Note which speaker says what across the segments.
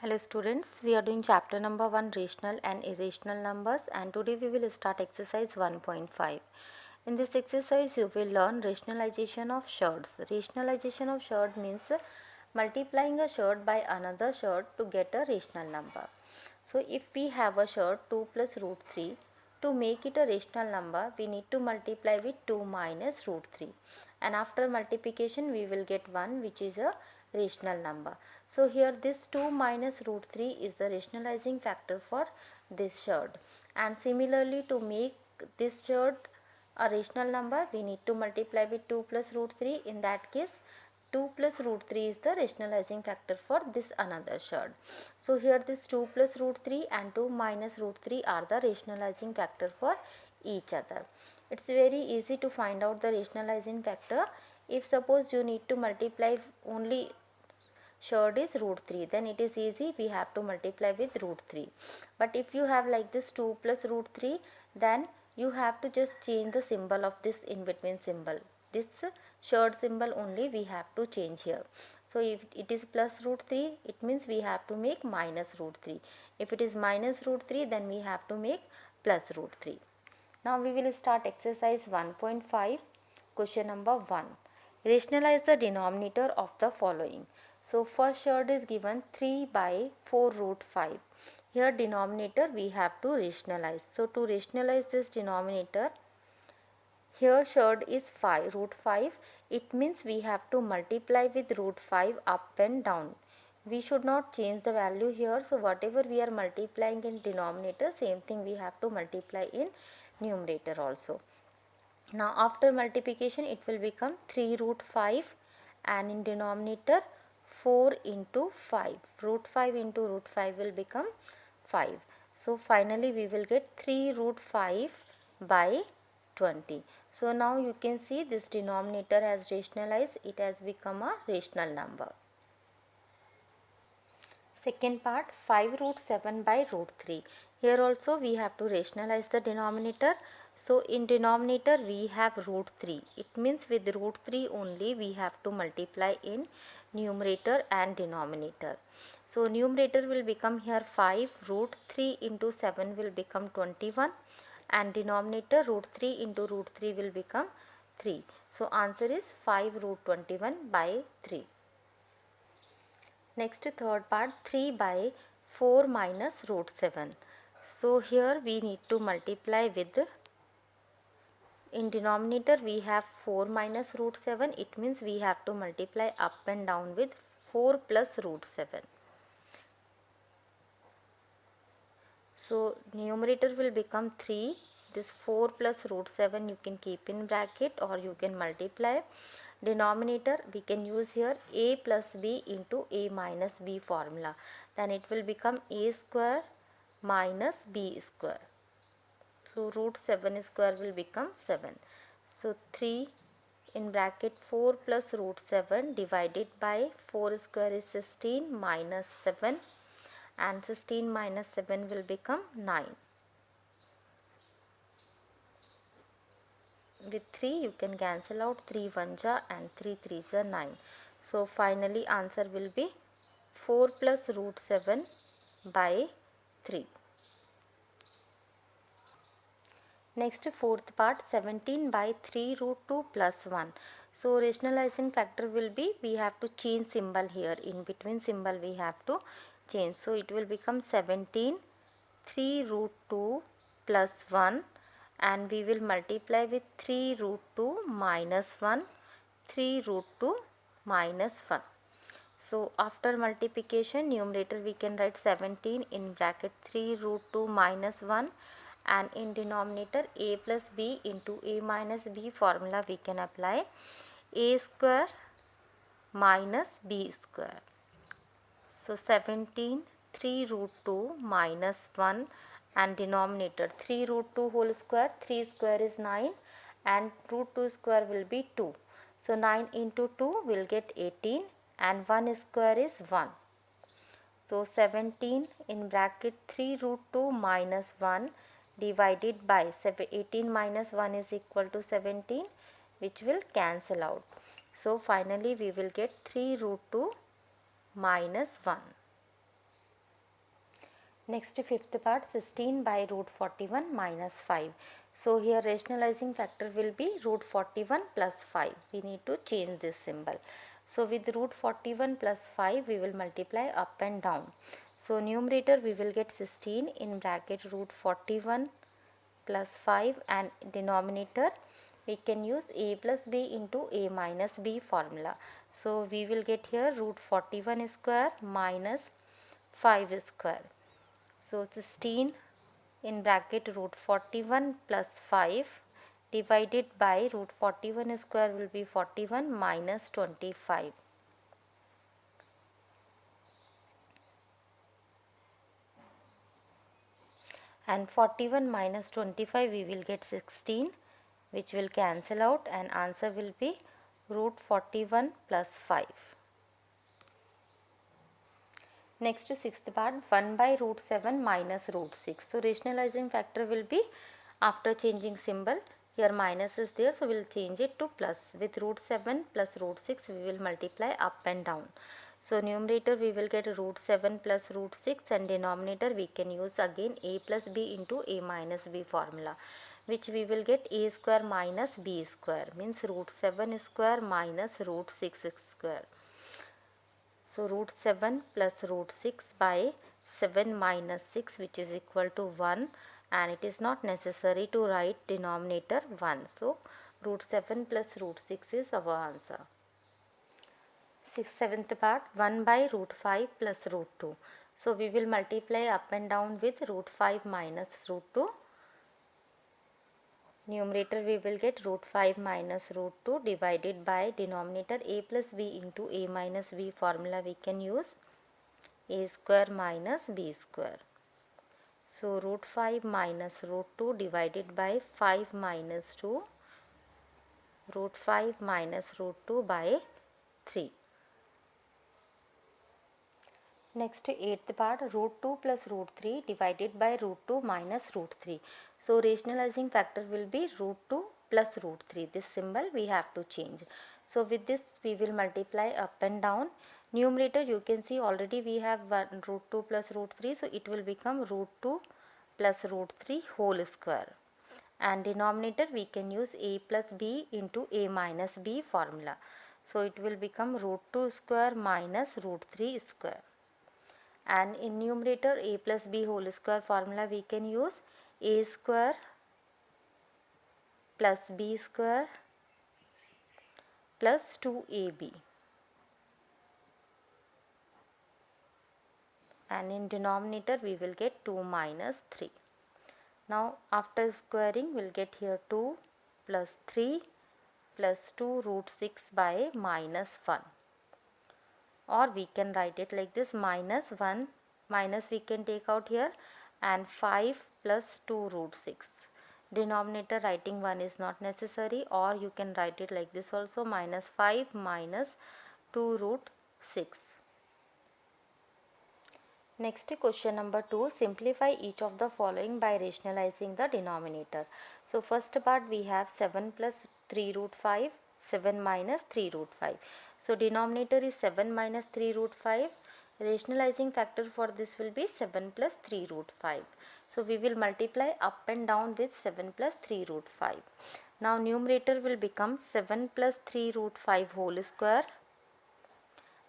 Speaker 1: Hello students, we are doing chapter number 1 rational and irrational numbers, and today we will start exercise 1.5. In this exercise you will learn rationalization of surds. Rationalization of surd means multiplying a surd by another surd to get a rational number. So if we have a surd 2 plus root 3, to make it a rational number we need to multiply with 2 minus root 3, and after multiplication we will get 1, which is a rational number. So here this 2 minus root 3 is the rationalizing factor for this surd, and similarly to make this surd a rational number we need to multiply with 2 plus root 3. In that case 2 plus root 3 is the rationalizing factor for this another surd. So here this 2 plus root 3 and 2 minus root 3 are the rationalizing factor for each other. It's very easy to find out the rationalizing factor. If suppose you need to multiply only surd is root 3, then it is easy, we have to multiply with root 3. But if you have like this 2 plus root 3, then you have to just change the symbol of this in between symbol. This surd symbol only we have to change here. So if it is plus root 3, it means we have to make minus root 3. If it is minus root 3, then we have to make plus root 3. Now we will start exercise 1.5. Question number 1. Rationalize the denominator of the following. So first surd is given 3 by 4 root 5. Here denominator we have to rationalize. So to rationalize this denominator, here surd is 5 root 5. It means we have to multiply with root 5 up and down. We should not change the value here. So whatever we are multiplying in denominator, same thing we have to multiply in numerator also. Now after multiplication it will become 3 root 5, and in denominator 4 into 5. Root 5 into root 5 will become 5. So finally we will get 3 root 5 by 20. So now you can see this denominator has rationalized, it has become a rational number. Second part, 5 root 7 by root 3. Here also we have to rationalize the denominator. So in denominator we have root 3. It means with root 3 only we have to multiply in numerator and denominator. So numerator will become here 5, root 3 into 7 will become 21, and denominator root 3 into root 3 will become 3. So answer is 5 root 21 by 3. Next third part, 3 by 4 minus root 7. So here we need to multiply with, in denominator we have 4 minus root 7. It means we have to multiply up and down with 4 plus root 7. So numerator will become 3. This 4 plus root 7 you can keep in bracket or you can multiply. Denominator we can use here a plus b into a minus b formula. Then it will become a square minus b square. So root 7 square will become 7. So 3 in bracket 4 plus root 7 divided by 4 square is 16 minus 7, and 16 minus 7 will become 9. With 3 you can cancel out 3 1 ja and 3 3 ja 9. So finally answer will be 4 plus root 7 by 3. Next fourth part, 17 by 3 root 2 plus 1. So rationalizing factor will be, we have to change symbol here, in between symbol we have to change. So it will become 17 3 root 2 plus 1, and we will multiply with 3 root 2 minus 1, 3 root 2 minus 1. So after multiplication numerator we can write 17 in bracket 3 root 2 minus 1, and in denominator a plus b into a minus b formula we can apply a square minus b square. So 17 3 root 2 minus 1, and denominator 3 root 2 whole square, 3 square is 9 and root 2 square will be 2. So 9 into 2 will get 18, and 1 square is 1. So 17 in bracket 3 root 2 minus 1 divided by 18 minus 1 is equal to 17, which will cancel out. So finally we will get 3 root 2 minus 1. Next fifth part, 16 by root 41 minus 5. So here rationalizing factor will be root 41 plus 5. We need to change this symbol. So with root 41 plus 5 we will multiply up and down. So numerator we will get 16 in bracket root 41 plus 5, and denominator we can use a plus b into a minus b formula. So we will get here root 41 square minus 5 square. So 16 in bracket root 41 plus 5 divided by root 41 square will be 41 minus 25. And 41 minus 25 we will get 16, which will cancel out, and answer will be root 41 plus 5. Next sixth part, 1 by root 7 minus root 6. So rationalizing factor will be after changing symbol. Here minus is there, so we will change it to plus. With root 7 plus root 6 we will multiply up and down. So numerator we will get root 7 plus root 6, and denominator we can use again a plus b into a minus b formula, which we will get a square minus b square, means root 7 square minus root 6 square. So root 7 plus root 6 by 7 minus 6, which is equal to 1, and it is not necessary to write denominator 1. So root 7 plus root 6 is our answer. Seventh part, 1 by root 5 plus root 2. So we will multiply up and down with root 5 minus root 2. Numerator we will get root 5 minus root 2 divided by denominator a plus b into a minus b formula we can use a square minus b square. So root 5 minus root 2 divided by 5 minus 2, root 5 minus root 2 by 3. Next eighth part, root 2 plus root 3 divided by root 2 minus root 3. So rationalizing factor will be root 2 plus root 3. This symbol we have to change. So with this we will multiply up and down. Numerator you can see already we have root 2 plus root 3. So it will become root 2 plus root 3 whole square. And denominator we can use a plus b into a minus b formula. So it will become root 2 square minus root 3 square. And in numerator a plus b whole square formula we can use a square plus b square plus 2ab, and in denominator we will get 2 minus 3. Now after squaring we will get here 2 plus 3 plus 2 root 6 by minus 1. Or we can write it like this, minus 1, minus we can take out here, and 5 plus 2 root 6. Denominator writing 1 is not necessary, or you can write it like this also, minus 5 minus 2 root 6. Next question number 2, simplify each of the following by rationalizing the denominator. So first part we have 7 plus 3 root 5, 7 minus 3 root 5. So denominator is 7 minus 3 root 5. Rationalizing factor for this will be 7 plus 3 root 5. So we will multiply up and down with 7 plus 3 root 5. Now numerator will become 7 plus 3 root 5 whole square,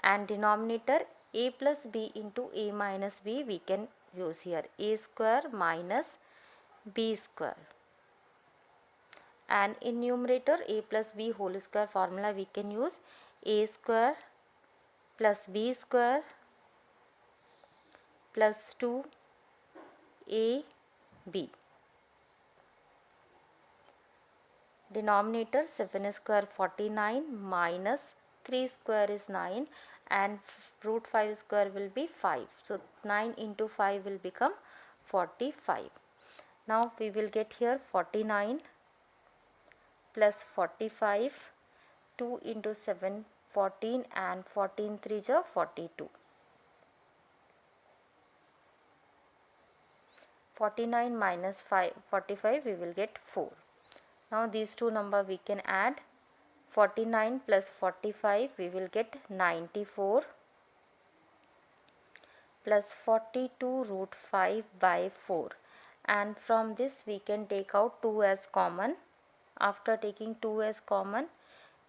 Speaker 1: and denominator a plus b into a minus b we can use here, a square minus b square. And in numerator a plus b whole square formula we can use a square plus b square plus 2ab. Denominator 7 square 49 minus 3 square is 9, and root 5 square will be 5. So 9 into 5 will become 45. Now we will get here 49 plus 45, 2 into 7 14, and 14 3 are 42. 49 minus 45 we will get 4. Now these two number we can add. 49 plus 45 we will get 94. plus 42 root 5 by 4, and from this we can take out 2 as common. After taking 2 as common,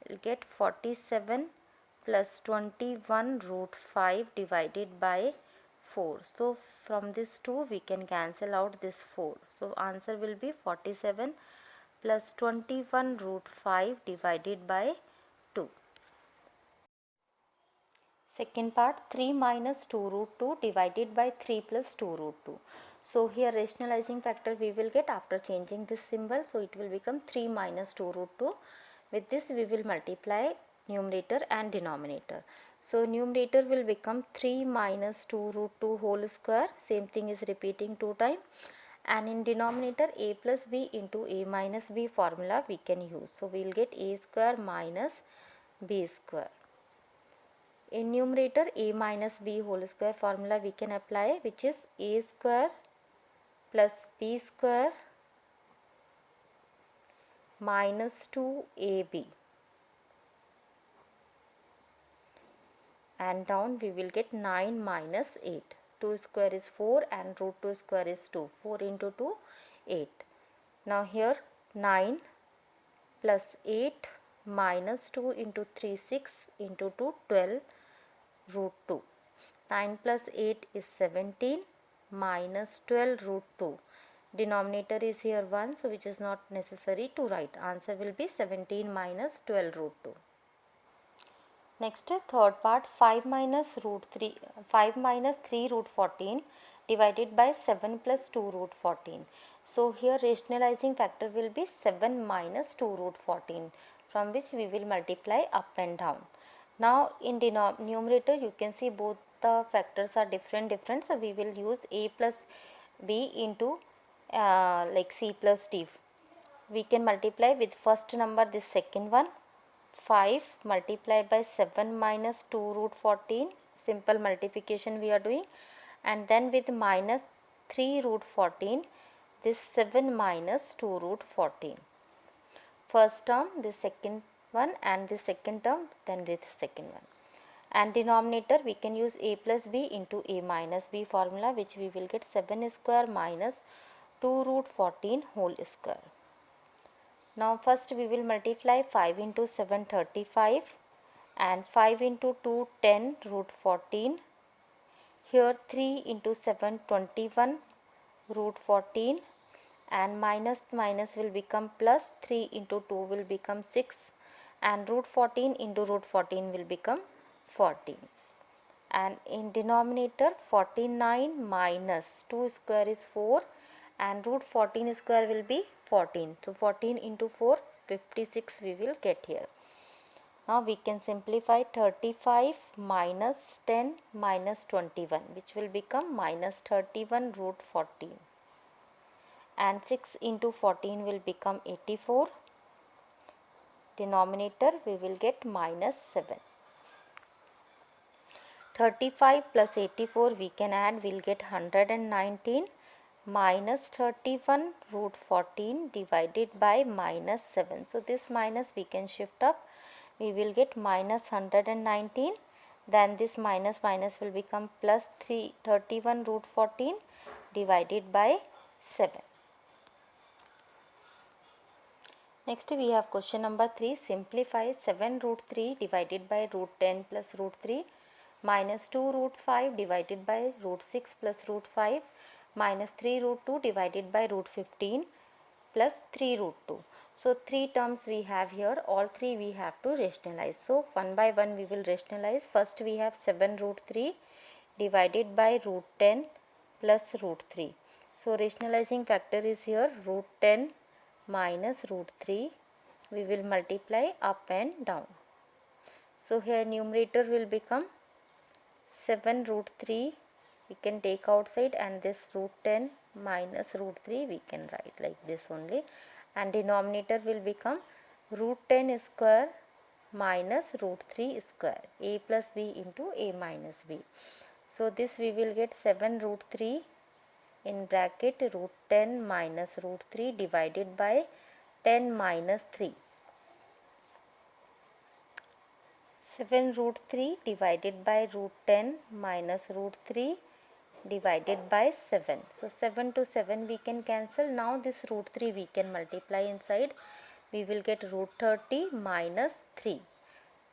Speaker 1: we'll get 47 plus 21 root 5 divided by 4. So from this 2 we can cancel out this 4. So answer will be 47 plus 21 root 5 divided by 2. Second part, 3 minus 2 root 2 divided by 3 plus 2 root 2. So here rationalizing factor we will get after changing this symbol. So it will become 3 minus 2 root 2. With this we will multiply numerator and denominator. So numerator will become 3 minus 2 root 2 whole square. Same thing is repeating 2 times. And in denominator a plus b into a minus b formula we can use. So we will get a square minus b square. In numerator a minus b whole square formula we can apply, which is a square plus b square minus 2ab, and down we will get 9 minus 8. 2 square is 4 and root 2 square is 2. 4 into 2, 8. Now here 9 plus 8 minus 2 into 3, 6 into 2, 12 root 2. 9 plus 8 is 17 minus 12 root 2. Denominator is here 1, so which is not necessary to write. Answer will be 17 minus 12 root 2. Next, third part, 5 minus 3 root 14 divided by 7 plus 2 root 14. So here rationalizing factor will be 7 minus 2 root 14, from which we will multiply up and down. Now in numerator you can see both the factors are different, so we will use a plus b into like c plus d. We can multiply with first number this second one. 5 multiplied by 7 minus 2 root 14, simple multiplication we are doing, and then with minus 3 root 14, this 7 minus 2 root 14. First term, the second one, and the second term, then this second one. And denominator we can use a plus b into a minus b formula, which we will get 7 square minus 2 root 14 whole square. Now first we will multiply 5 into 7 35 and 5 into 2 10 root 14. Here 3 into 7 21 root 14, and minus will become plus, 3 into 2 will become 6, and root 14 into root 14 will become 14. And in denominator 49 minus 2 square is 4 and root 14 square will be 14. So 14 into 4, 56 we will get here. Now we can simplify 35 minus 10 minus 21, which will become minus 31 root 14. And 6 into 14 will become 84. Denominator we will get minus 7. 35 plus 84 we can add, we will get 119 minus 31 root 14 divided by minus 7. So this minus we can shift up, we will get minus 119, then this minus will become plus 31 root 14 divided by 7. Next we have question number 3. Simplify 7 root 3 divided by root 10 plus root 3 minus 2 root 5 divided by root 6 plus root 5 minus 3 root 2 divided by root 15 plus 3 root 2. So 3 terms we have here, all 3 we have to rationalize. So one by one we will rationalize. First we have 7 root 3 divided by root 10 plus root 3. So rationalizing factor is here root 10 minus root 3. We will multiply up and down. So here numerator will become 7 root 3 we can take outside, and this root 10 minus root 3 we can write like this only, and denominator will become root 10 square minus root 3 square, a plus b into a minus b. So this we will get 7 root 3 in bracket root 10 minus root 3 divided by 10 minus 3. 7 root 3 divided by root 10 minus root 3 divided by 7. So 7 to 7 we can cancel. Now this root 3 we can multiply inside. We will get root 30 minus 3.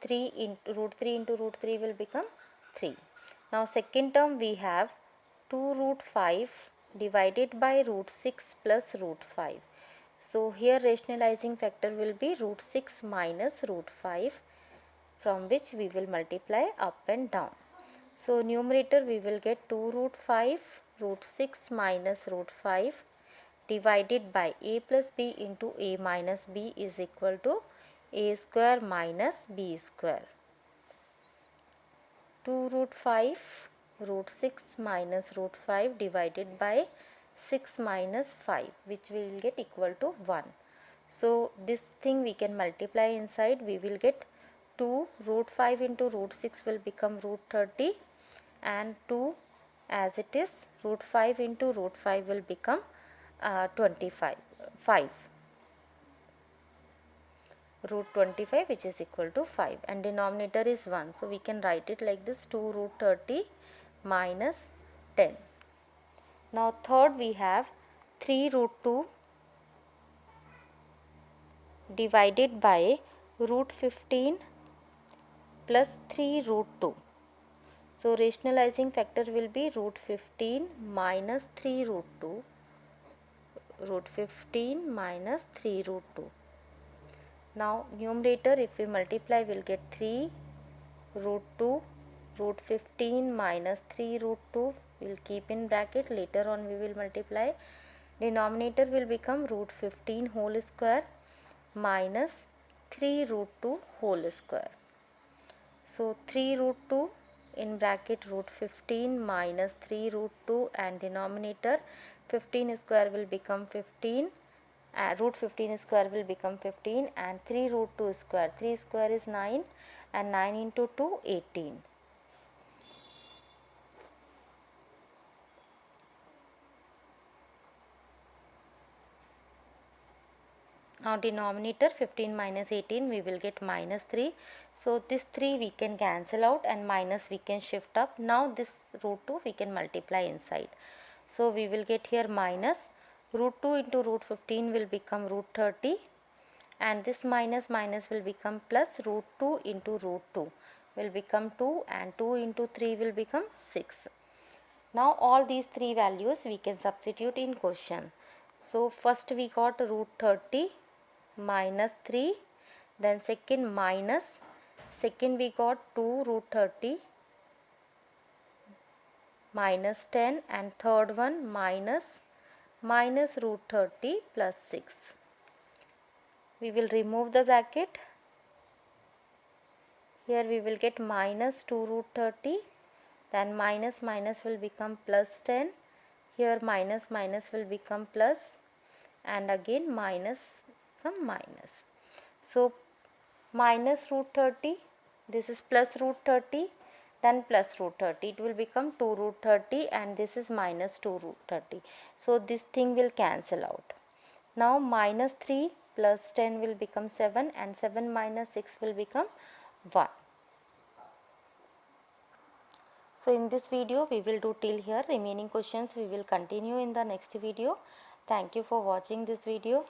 Speaker 1: 3 into root 3 will become 3. Now second term we have 2 root 5 divided by root 6 plus root 5. So here rationalizing factor will be root 6 minus root 5, from which we will multiply up and down. So numerator we will get 2 root 5 root 6 minus root 5 divided by a plus b into a minus b is equal to a square minus b square. 2 root 5 root 6 minus root 5 divided by 6 minus 5, which we will get equal to 1. So this thing we can multiply inside. We will get 2 root 5 into root 6 will become root 30, and 2 as it is, root 5 into root 5 will become 25, 5, root 25, which is equal to 5, and denominator is 1. So we can write it like this: 2 root 30 minus 10. Now third we have 3 root 2 divided by root 15 plus 3 root 2. So rationalizing factor will be root 15 minus 3 root 2, root 15 minus 3 root 2. Now numerator if we multiply we will get 3 root 2, root 15 minus 3 root 2, we will keep in bracket, later on we will multiply. Denominator will become root 15 whole square minus 3 root 2 whole square. So 3 root 2 in bracket root 15 minus 3 root 2, and denominator 15 square will become 15, root 15 square will become 15, and 3 root 2 square, 3 square is 9, and 9 into 2 18. Now denominator 15 minus 18 we will get minus 3. So this 3 we can cancel out, and minus we can shift up. Now this root 2 we can multiply inside. So we will get here minus root 2 into root 15 will become root 30, and this minus will become plus. Root 2 into root 2 will become 2, and 2 into 3 will become 6. Now all these three values we can substitute in question. So first we got root 30 minus 3, then second minus, second we got 2 root 30 minus 10, and third one minus root 30 plus 6. We will remove the bracket. Here we will get minus 2 root 30, then minus will become plus 10, here minus will become plus, and again minus become minus. So minus root 30, this is plus root 30, then plus root 30, it will become 2 root 30, and this is minus 2 root 30. So this thing will cancel out. Now minus 3 plus 10 will become 7, and 7 minus 6 will become 1. So in this video we will do till here. Remaining questions we will continue in the next video. Thank you for watching this video.